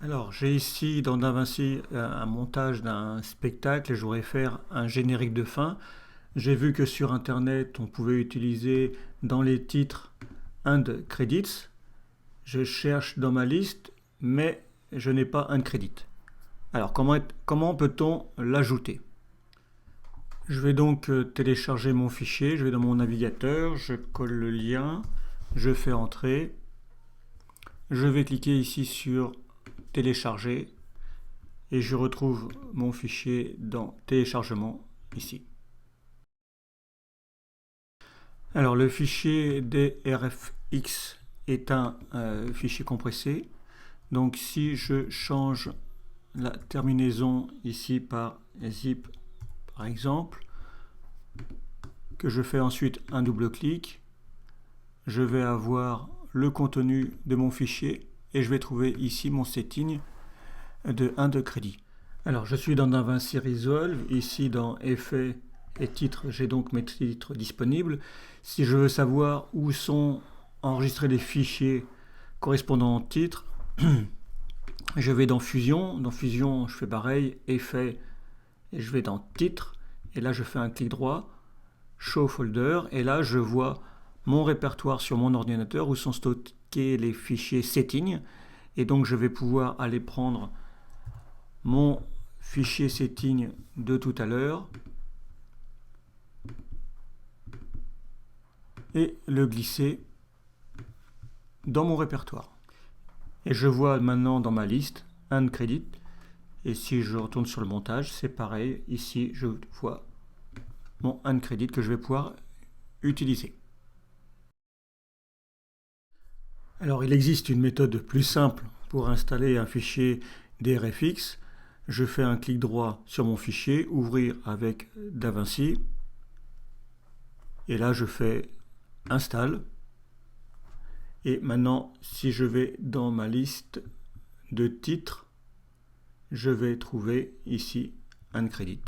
Alors, j'ai ici dans DaVinci un montage d'un spectacle et je voudrais faire un générique de fin. J'ai vu que sur Internet, on pouvait utiliser dans les titres End Credits. Je cherche dans ma liste, mais je n'ai pas End Credit. Alors, comment peut-on l'ajouter? Je vais donc télécharger mon fichier. Je vais dans mon navigateur, je colle le lien, je fais entrer. Je vais cliquer ici sur télécharger et je retrouve mon fichier dans téléchargement ici. Alors le fichier DRFX est un fichier compressé. Donc si je change la terminaison ici par zip par exemple, que je fais ensuite un double clic, je vais avoir le contenu de mon fichier et je vais trouver ici mon setting de End Credit. Alors je suis dans DaVinci Resolve, ici dans Effets et titres, j'ai donc mes titres disponibles. Si je veux savoir où sont enregistrés les fichiers correspondant au titre, je vais dans Fusion. Dans Fusion, je fais pareil, Effets, et je vais dans Titres. Et là, je fais un clic droit, Show Folder, et là, je vois mon répertoire sur mon ordinateur où sont stockés les fichiers Settings. Et donc, je vais pouvoir aller prendre mon fichier Setting de tout à l'heure et le glisser dans mon répertoire. Et je vois maintenant dans ma liste End Credit. Et si je retourne sur le montage, c'est pareil. Ici, je vois mon End Credit que je vais pouvoir utiliser. Alors, il existe une méthode plus simple pour installer un fichier DRFX. Je fais un clic droit sur mon fichier, ouvrir avec DaVinci. Et là, je fais Install. Et maintenant, si je vais dans ma liste de titres, je vais trouver ici End Credit.